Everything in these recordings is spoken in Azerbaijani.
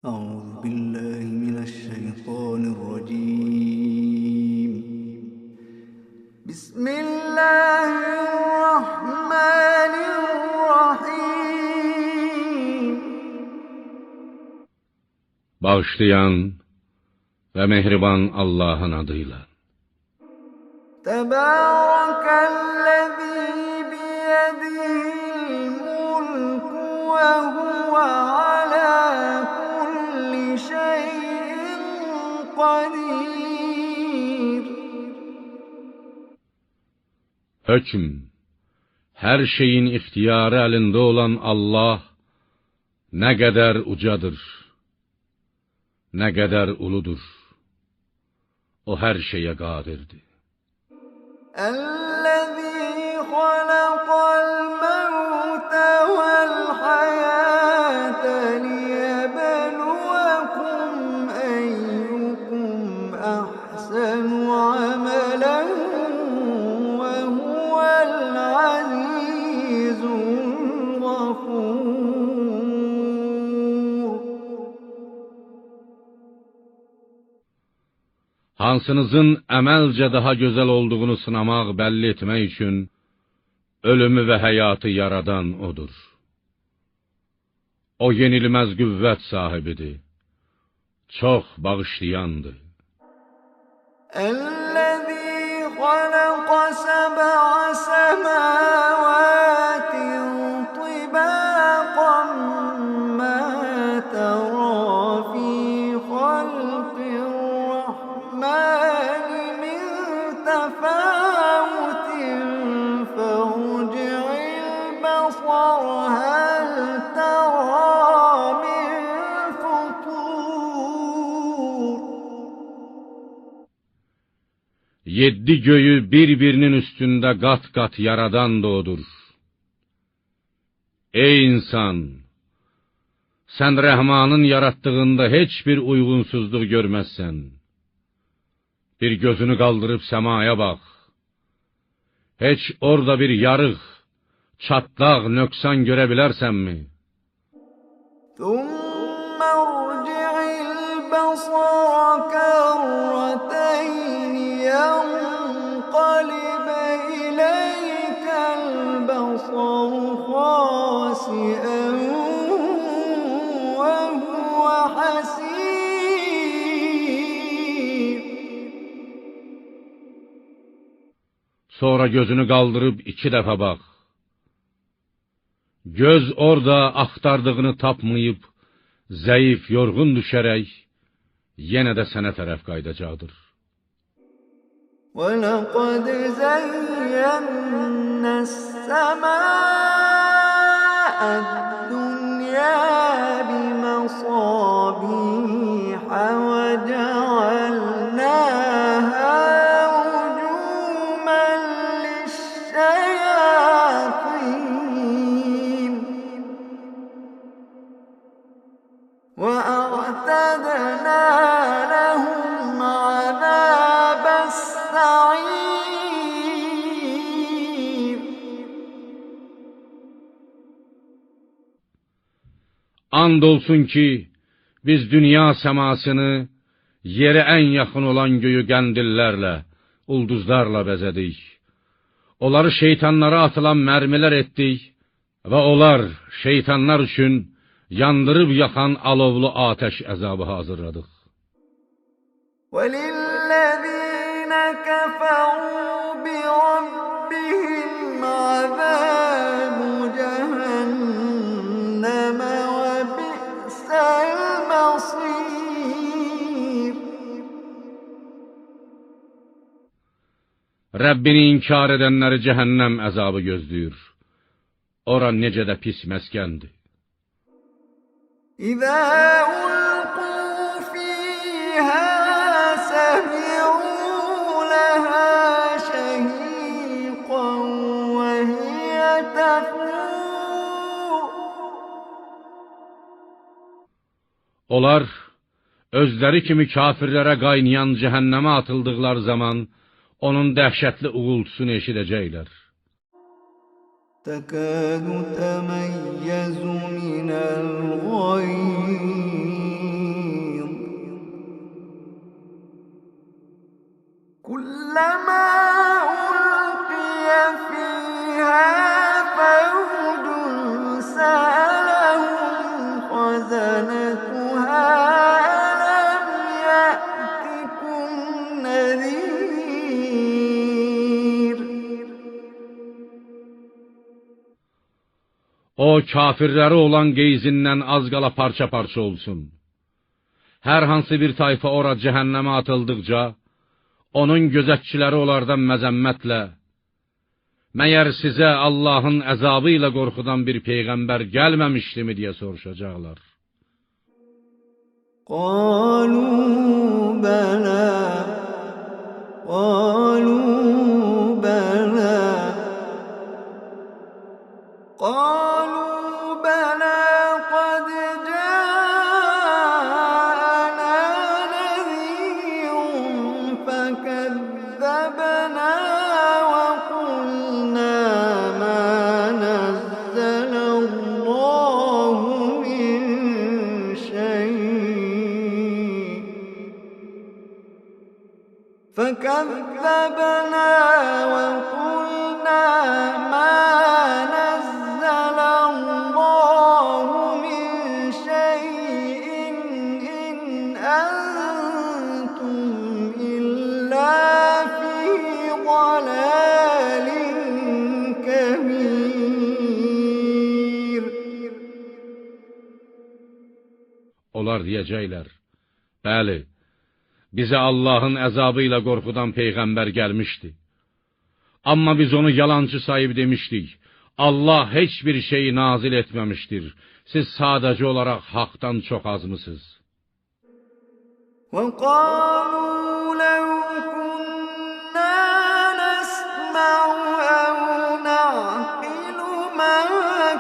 أعوذ بالله من الشيطان الرجيم. بسم الله الرحمن الرحيم. Bağışlayan ve mehriban Allah'ın adıyla. Tebârekellezî biyedihil mulku ve huve alâ kulli şeyin kadîr. Hükm, her şeyin ihtiyarı elinde olan Allah ne kadar ucadır, ne kadar uludur. O her şeye kadirdir. الذي خلق الموت والحياة ليبلوكم أيكم أحسن عملا وهو العزيز الغفور. Hansınızın əməlcə daha gözəl olduğunu sınamaq, bəlli etmək üçün ölümü və həyatı yaradan odur. O yenilməz qüvvət sahibidir, çox bağışlayandır. الذي خلق سبع سماوات طباقا ما ترى في خلق الرحمن من تفاوت فارجع البصر هل ترى من فطور. Yeddi göyü bir-birinin üstündə qat-qat yaradan da odur. Ey insan! Sən Rəhmanın yaratdığında heç bir uyğunsuzluq görməzsən. Bir gözünü qaldırıb səmaya bax. Heç orada bir yarıq, çatlaq, nöqsan görə bilərsənmi? ثم ارجع البصر كرتين ينقلب إليك البصر خاسئا وهو حسير. Sonra gözünü qaldırıb 2 dəfə bax. Göz orada axtardığını tapmayıb, zəif, yorğun düşərək, yenə də sənə tərəf qaydacaqdır. وَلَقَدْ زَيَّنَّا السَّمَاءَ الدُّنْيَا بِمَصَابِيحَ وَجَعَلْنَاهَا رُجُومًا لِلشَّيَاطِينِ وَأَعْتَدْنَا لَهُمْ عَذَابَ السَّعِيرِ. And olsun ki, biz dünya səmasını, yerə ən yaxın olan göyü qəndillərlə, ulduzlarla bəzədik. Onları şeytanlara atılan mərmilər etdik və onlar, şeytanlar üçün yandırıb yaxan alovlu atəş əzabı hazırladıq. وَلِلَّذِينَ كَفَرُوا بِرَبِّهِمْ عَذَابُ جَهَنَّمَ وَبِئْسَ الْمَصِيرُ. Rəbbini inkar edənləri cəhənnəm əzabı gözləyir. Ora necə də pis məskəndir. إِذَا أُلْقُوا فِيهَا سَمِعُوا لَهَا شَهِيقًا وَهِيَ تَفُورُ. Onlar, özləri kimi kafirlərə qaynayan cəhənnəmə atıldıqları zaman, onun dəhşətli uğultusunu eşidəcəklər. تكاد تميز من الغيظ كلما ألقي فيها فوج سألهم خزنتها ألم يأتكم نذير. O kafirləri olan qeyzindən az qala parça-parça olsun. Hər hansı bir tayfa ora cəhənnəmə atıldıqca, onun gözətçiləri onlardan məzəmmətlə, məyər sizə Allahın əzabı ilə qorxudan bir peyğəmbər gəlməmişdimi deyə soruşacaqlar. قالوا بلى قالوا بلى قالوا بلى قد جاءنا نذير فكذبنا وقلنا ما نزل الله من شيء فكذبنا وقلنا ما نزل الله من شيء إن أنتم إلا في ضلال كبير. Onlar deyəcəklər, bəli, bizə Allahın əzabı ilə qorxudan peyğəmbər gəlmişdi. Amma biz onu yalancı sayıb demişdik, Allah heç bir şeyi nazil etməmişdir. Siz sadəcə olaraq haqdan çox azmısınız. وقالوا لو كنا نسمع أو نعقل ما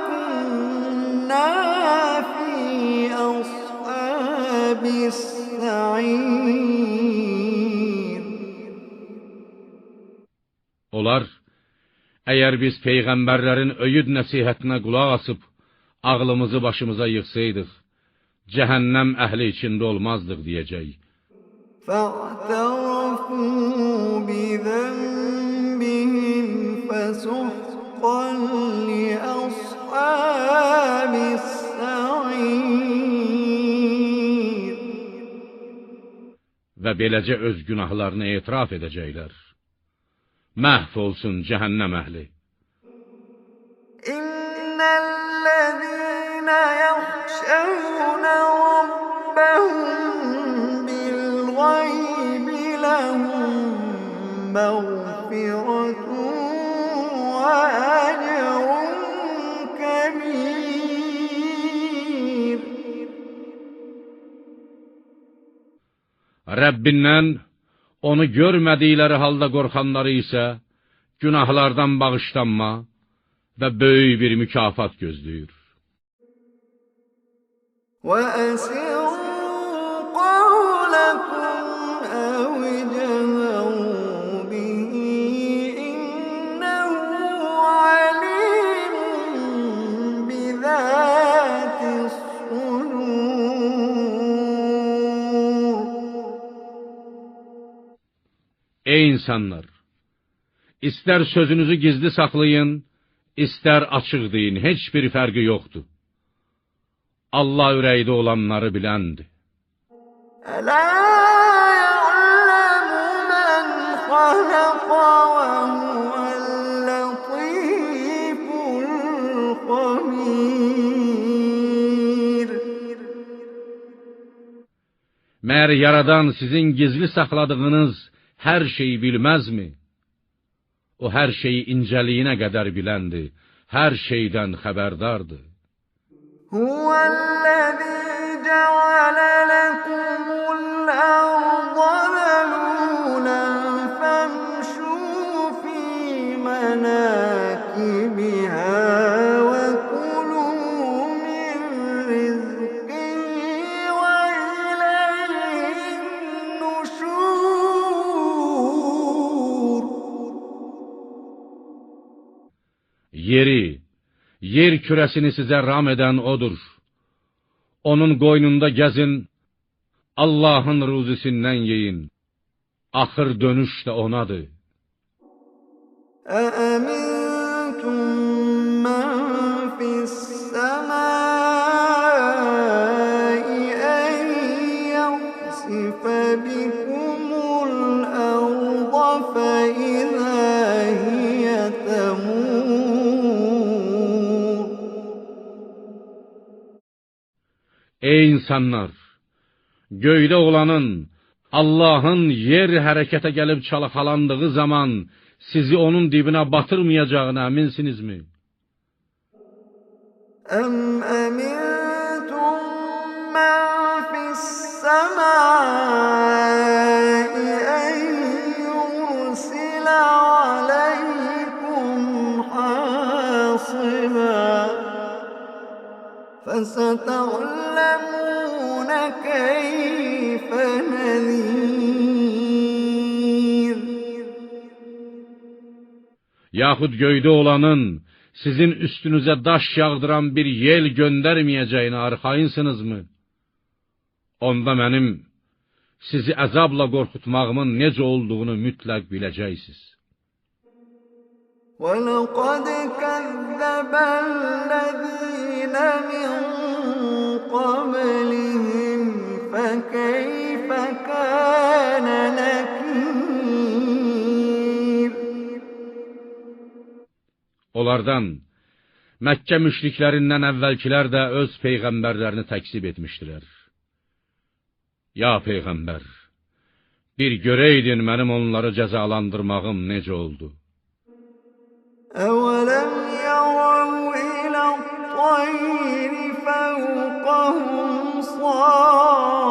كنا في أصحاب السعير. Onlar, əgər biz peyğəmbərlərin öyüd nəsihətinə qulaq asıb, ağlımızı başımıza yığsaydıq, cəhənnəm əhli içində olmazdıq deyəcək. فاعترفوا بذنبهم فسحقا لأصحاب السعير. Və beləcə öz günahlarını etiraf edəcəklər. Məhv olsun cəhənnəm əhli. إن الذين يخشون ربهم بالغيب لهم مغفرة وأجر كبير. Rəbbindən onu görmədikləri halda qorxanları isə günahlardan bağışlanma və böyük bir mükafat gözləyir. وأسروا قولكم أو اجهروا به إنه عليم بذات الصدور. Ey insanlar! İstər sözünüzü gizli saxlayın, istər açıq deyin, heç bir fərqi yoxdur. Allah ürəkdə olanları biləndir. ألا يعلم من خلق وهو اللطيف الخبير. Məyər yaradan sizin gizli saxladığınız hər şeyi bilməzmi? O hər şeyi incəliyinə qədər biləndir, hər şeydən xəbərdardır. هو الذي جعل لكم الأرض ذلولا فامشوا في مناكبها وكلوا من رزقه وإليه النشور. Yeri, yer kürəsini sizə ram edən odur. Onun qoynunda gəzin, Allahın ruzisindən yeyin. Axır dönüş də onadır. أأمنتم من في السماء أن يخسف بكم الأرض فإذا هي تمور. Ey insanlar! Göydə olanın, Allahın yer hərəkətə gəlib çalxalandığı zaman sizi onun dibinə batırmayacağına əminsinizmi? أم أمنتم من في السماء أن يرسل عليكم حاصبا فستعلمون كيف نذير. Yaxud göydə olanın sizin üstünüzə daş yağdıran bir yel göndərməyəcəyini arxayınsınızmı? Onda mənim sizi əzabla qorxutmağımın necə olduğunu mütləq biləcəksiniz. وَلَقَدْ كَذَّبَ الَّذِينَ مِن قَبْلِهِمْ فَكَيْفَ كَانَ نَكِيرِ. Onlardan Məkkə müşriklərindən əvvəlkilər də öz peyğəmbərlərini təkzib etmişdilər. Ya peyğəmbər, bir görəydin mənim onları cəzalandırmağım necə oldu? أَوَلَمْ يَرَوْا إِلَى الطَّيْرِ فَوْقَهُمْ صَافَّاتٍ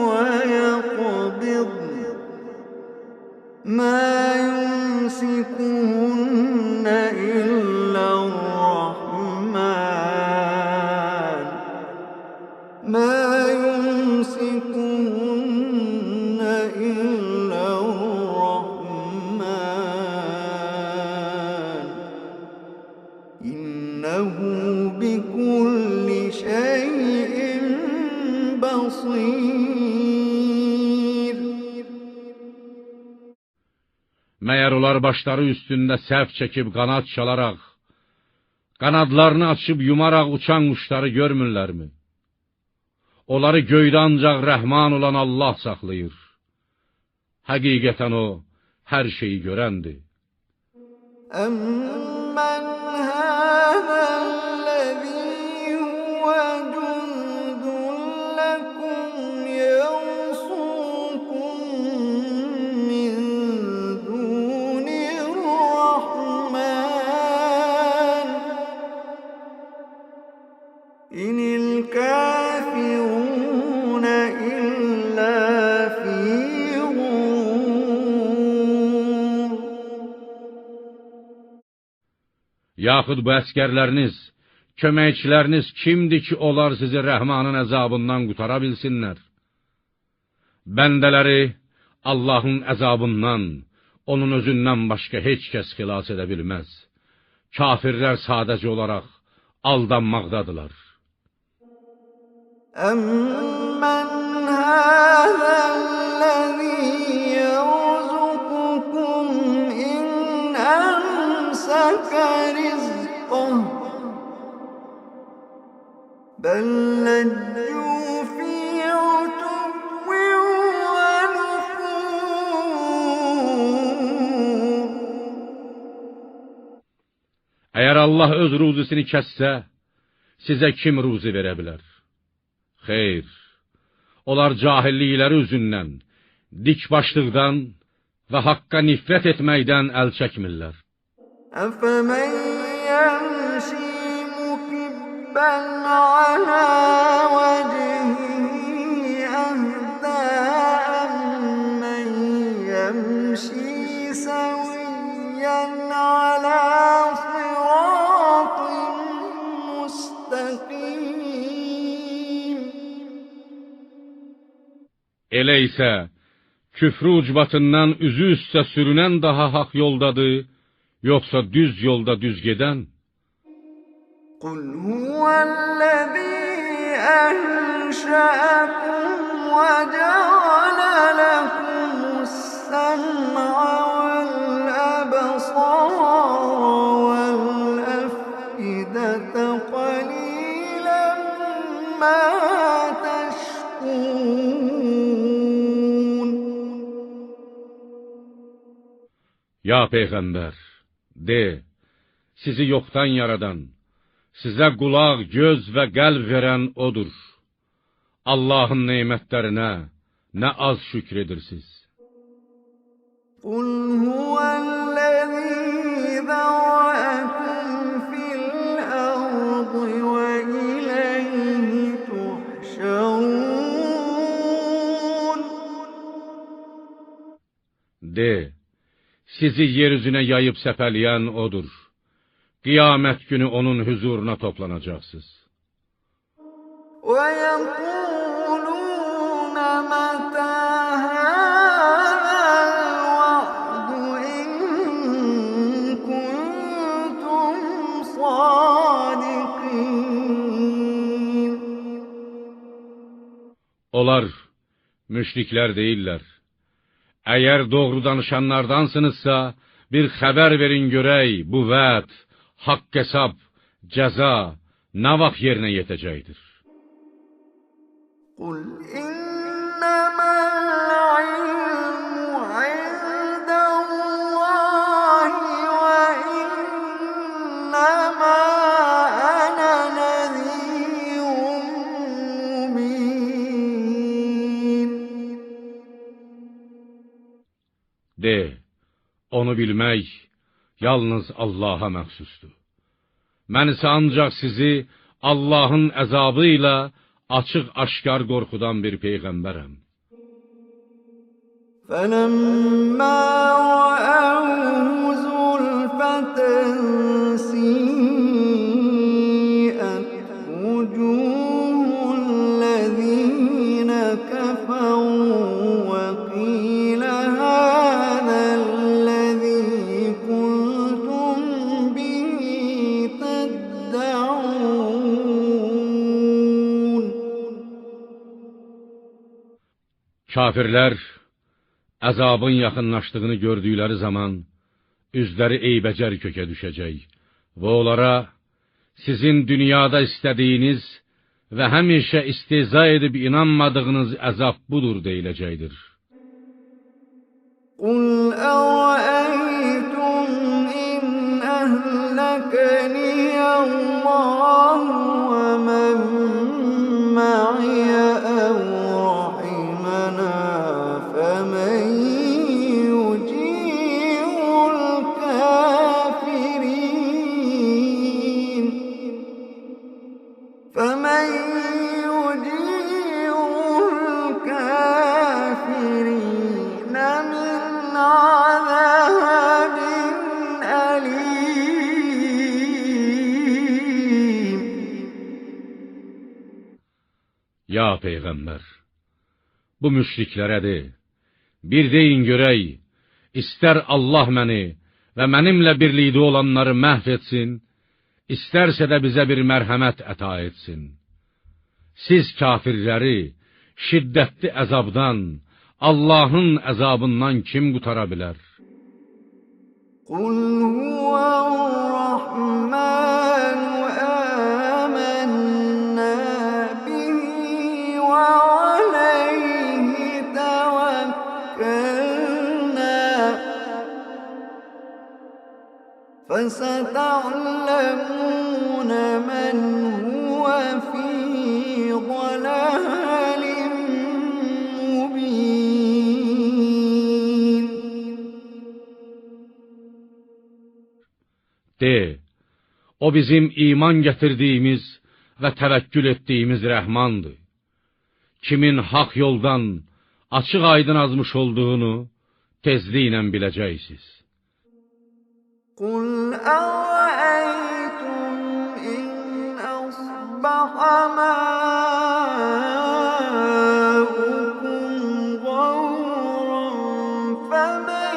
وَيَقْبِضْنَ مَا يُمْسِكُهُنَّ إِلَّا الرَّحْمَنُ مَا يُمْسِكُهُنَّ إِلَّا الرَّحْمَنُ إِنَّهُ بِكُلِّ شَيْءٍ بَصِيرٌ. Məyər onlar başları üstündə səhv çəkib qanad çalaraq, qanadlarını açıb yumaraq uçan quşları görmürlərmi? Onları göydə ancaq rəhman olan Allah saxlayır. Həqiqətən o, hər şeyi görəndir. أَمَّنْ هَذَا الَّذِي هُوَ جُندٌ لَّكُمْ يَنصُرُكُم مِّن دُونِ الرَّحْمَنِ إِنِ الْكَافِرُونَ إِلَّا فِي غُرُورٍ. Yaxud bu əskərləriniz, köməkçiləriniz kimdir ki, onlar sizi rəhmanın əzabından qutara bilsinlər? Bəndələri Allahın əzabından, onun özündən başqa heç kəs xilas edə bilməz. Kafirlər sadəcə olaraq aldanmaqdadılar. أَمَّنْ هَذَا الَّذِي يَرْزُقُكُمْ إِنْ أَمْسَكَ رِزْقَهُ بَل لَّجُّوا فِي عُتُوٍّ وَنُفُورٍ. Əgər Allah öz ruzisini kəssə, sizə kim ruzi verə bilər? Xeyr, onlar cahillikləri üzündən, dikbaşlıqdan və haqqa nifrət etməkdən əl çəkmirlər. أَفَمَن يَمْشِي مُكِبًّا عَلَى وَجْهِهِ أَهْدَىٰ أَمَّن يَمْشِي سَوِيًّا عَلَى صِرَاطٍ مُّسْتَقِيمٍ. Elə isə, küfrü ucbatından üzü üstə sürünən daha haq yoldadır, yoxsa düz yolda düz gedən? قُلْ هُوَ الَّذِي أَهْلَكَ أنشأكم وجعل لكم السمع والأبصار والأفئدة قليلا ما تشكرون. Ya Peyğəmbər, de, sizi yoxdan yaradan, sizə qulaq, göz və qəlb verən odur. Allahın nemətlərinə nə az şükr edirsiniz. قُلْ هُوَ الَّذِي ذَرَأَكُمْ فِي الْأَرْضِ وَإِلَيْهِ تُحْشَرُونَ. De, sizi yeryüzünə yayıb səpələyən odur. Qiyamət günü onun huzuruna toplanacaqsınız. وَيَقُولُونَ مَتَى هَذَا الْوَعْدُ إِن كُنتُمْ صَادِقِينَ. Onlar müşriklər deyirlər. Əgər doğru danışanlardansınızsa, bir xəbər verin görək, bu vəd, haqq hesab, cəza nə vaxt yerinə yetəcəkdir? قُلْ إِنَّمَا الْعِلْمُ عِندَ اللَّهِ وَإِنَّمَا أَنَا نَذِيرٌ مُّبِينٌ. De, onu bilmək yalnız Allaha məxsusdur. Mən isə ancaq sizi Allahın əzabı ilə açıq-aşkar qorxudan bir peyğəmbərəm. فَلَمَّا رَأَوْهُ زُلْفَةً سِيئَتْ وُجُوهُ الَّذِينَ كَفَرُوا وَقِيلَ هَذَا الَّذِي كُنتُمْ بِهِ تَدَّعُونَ. Kafirlər əzabın yaxınlaşdığını gördükləri zaman üzləri eybəcər kökə düşəcək və onlara sizin dünyada istədiyiniz və həmişə istehza edib inanmadığınız əzab budur deyiləcəkdir. قُلْ أَرَأَيْتُمْ إِنْ أَهْلَكَنِيَ اللَّهُ وَمَن مَّعِيَ أَوْ رَحِمَنَا فَمَن يُجِيرُ الْكَافِرِينَ مِنْ عَذَابٍ أَلِيمٍ. Ya Peyğəmbər, bu müşriklərə de, bir deyin görək, istər Allah məni və mənimlə birlikdə olanları məhv etsin, istərsə də bizə bir mərhəmət əta etsin. Siz kafirləri şiddətli əzabdan, Allahın əzabından kim qutara bilər? قُلْ هُوَ الرَّحْمَنُ آمَنَّا بِهِ وَعَلَيْهِ تَوَكَّلْنَا فَسَتَعْلَمُونَ مَنْ هُوَ فِي ضَلَالٍ مُّبِينٍ. De, o bizim iman gətirdiyimiz və təvəkkül etdiyimiz rəhmandır. Kimin haq yoldan açıq aydın azmış olduğunu tezliklə biləcəksiniz. قُلْ أَرَأَيْتُمْ إِنْ أَصْبَحَ مَاؤُكُمْ غَوْرًا فَمَنْ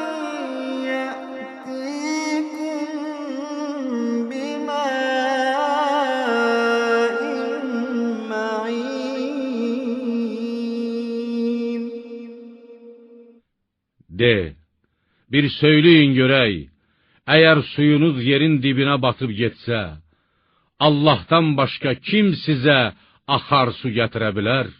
يَأْتِيكُمْ بِمَاءٍ مَّعِينٍ. De, bir söyləyin görək, əgər suyunuz yerin dibinə batıb getsə, Allahdan başqa kim sizə axar su gətirə bilər?